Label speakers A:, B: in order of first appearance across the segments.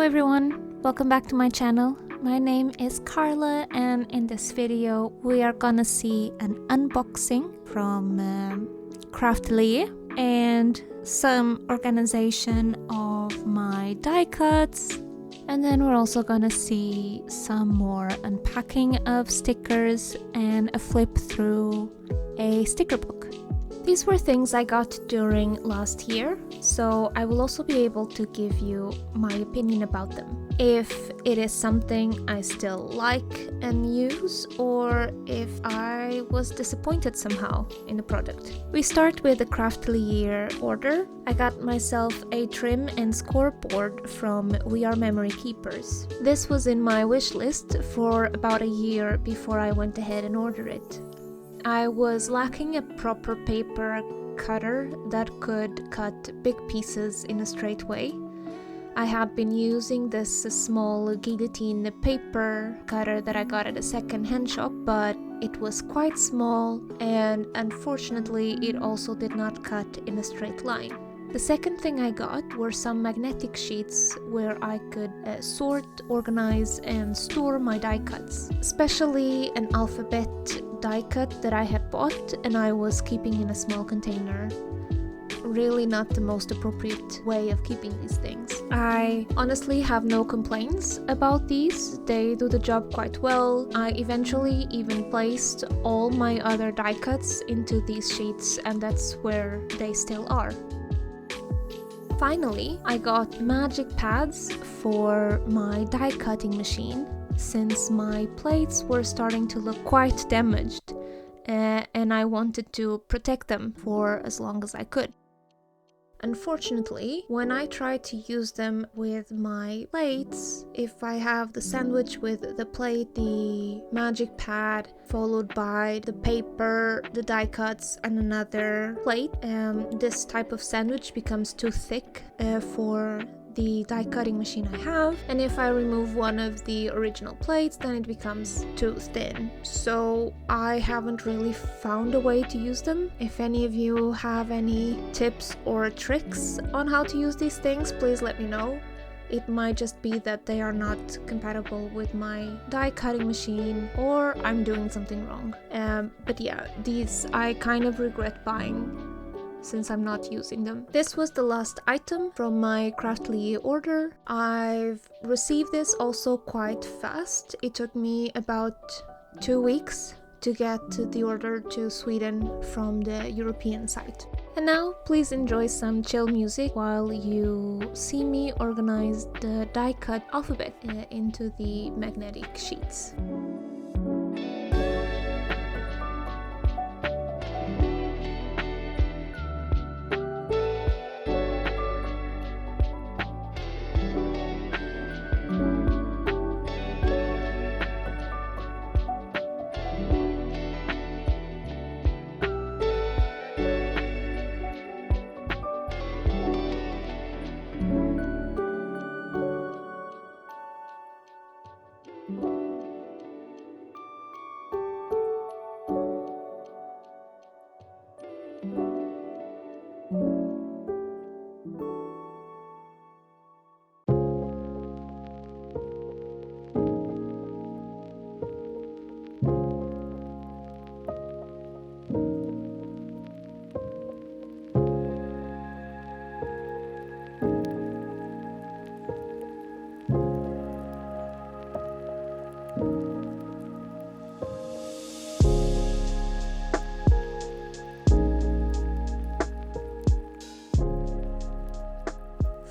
A: everyone, welcome back to my channel. My name is Carla, and in this video we are gonna see an unboxing from Craftelier and some organization of my die cuts, and then we're also gonna see some more unpacking of stickers and a flip through a sticker book. These were things I got during last year, so I will also be able to give you my opinion about them. If it is something I still like and use, or if I was disappointed somehow in the product. We start with the Craftelier order. I got myself a trim and scoreboard from We Are Memory Keepers. This was in my wish list for about a year before I went ahead and ordered it. I was lacking a proper paper cutter that could cut big pieces in a straight way. I had been using this small guillotine paper cutter that I got at a second-hand shop, but it was quite small and unfortunately it also did not cut in a straight line. The second thing I got were some magnetic sheets where I could sort, organize and store my die cuts, especially an alphabet die cut that I had bought and I was keeping in a small container. Really not the most appropriate way of keeping these things. I honestly have no complaints about these. They do the job quite well. I eventually even placed all my other die cuts into these sheets, and that's where they still are. Finally, I got magic pads for my die cutting machine, since my plates were starting to look quite damaged and I wanted to protect them for as long as I could. Unfortunately, when I try to use them with my plates, if I have the sandwich with the plate, the magic pad, followed by the paper, the die cuts and another plate, this type of sandwich becomes too thick for the die cutting machine I have, and if I remove one of the original plates then it becomes too thin. So I haven't really found a way to use them. If any of you have any tips or tricks on how to use these things, please let me know. It might just be that they are not compatible with my die cutting machine, or I'm doing something wrong. But yeah, these I kind of regret buying since I'm not using them. This was the last item from my Craftelier order. I've received this also quite fast. It took me about 2 weeks to get the order to Sweden from the European site. And now please enjoy some chill music while you see me organize the die cut alphabet into the magnetic sheets.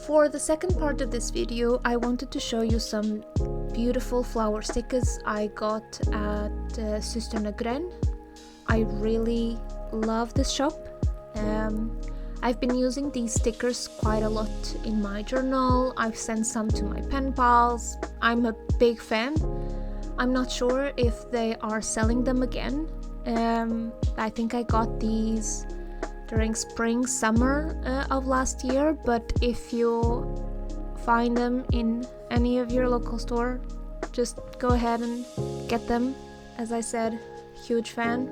A: For the second part of this video, I wanted to show you some beautiful flower stickers I got at stationery. I really love this shop. I've been using these stickers quite a lot in my journal. I've sent some to my pen pals. I'm a big fan. I'm not sure if they are selling them again. I think I got these during spring, summer of last year, but if you find them in any of your local store, just go ahead and get them. As I said, huge fan.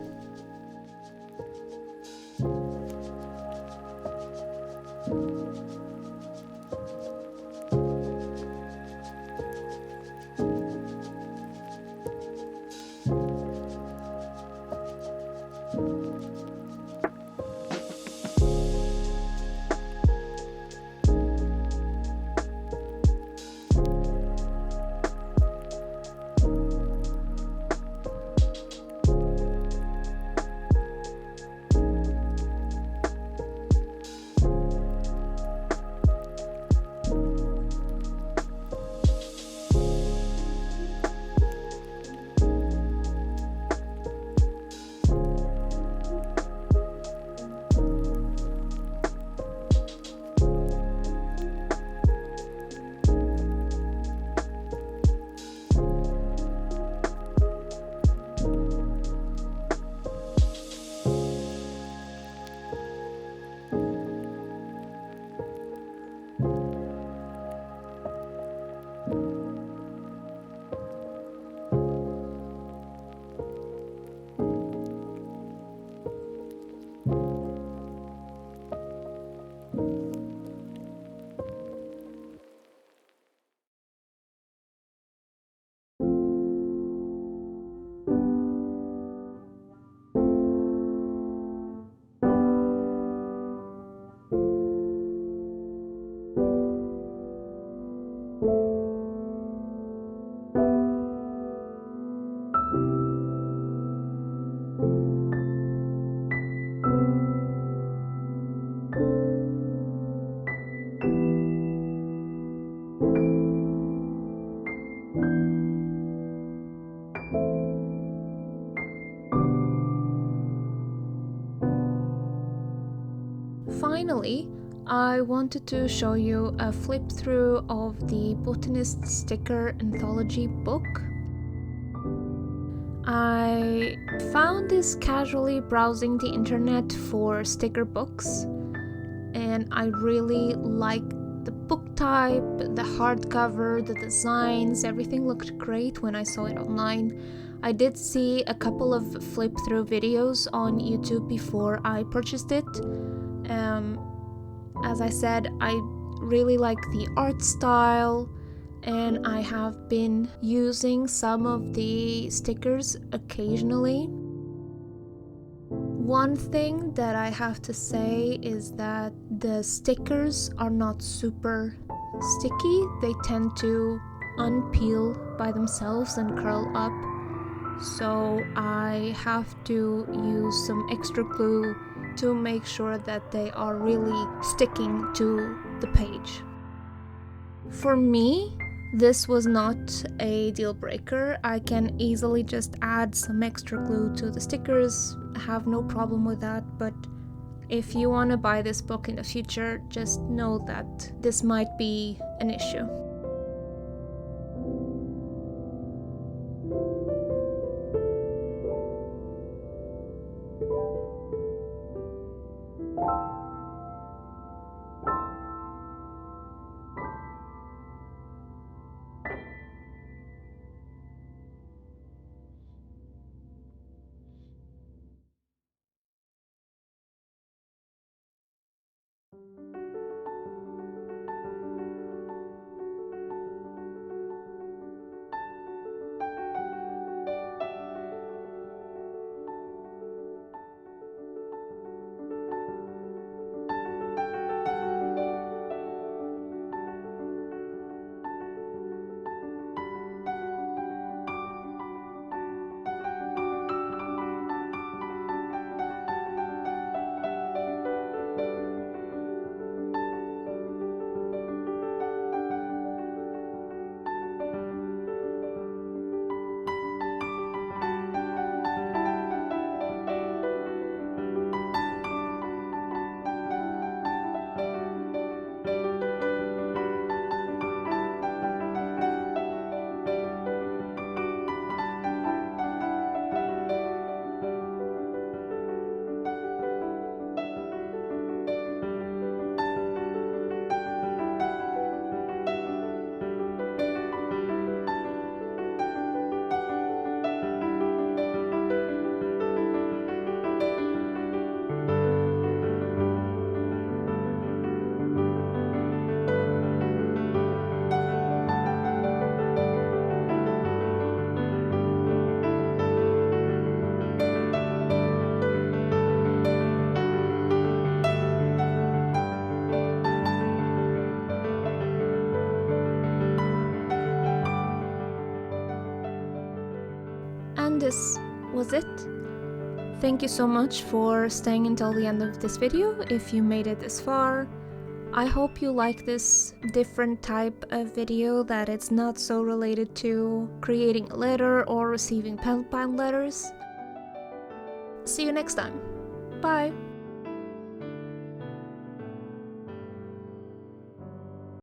A: Finally, I wanted to show you a flip through of the Botanist sticker Anthology book. I found this casually browsing the internet for sticker books, and I really like the book type, the hardcover, the designs, everything looked great when I saw it online. I did see a couple of flip through videos on YouTube before I purchased it. As I said, I really like the art style, and I have been using some of the stickers occasionally. One thing that I have to say is that the stickers are not super sticky. They tend to unpeel by themselves and curl up. So I have to use some extra glue to make sure that they are really sticking to the page. For me, this was not a deal breaker. I can easily just add some extra glue to the stickers, have no problem with that, but if you want to buy this book in the future, just know that this might be an issue. And this was it. Thank you so much for staying until the end of this video if you made it this far. I hope you like this different type of video, that it's not so related to creating a letter or receiving pen pal letters. See you next time. Bye!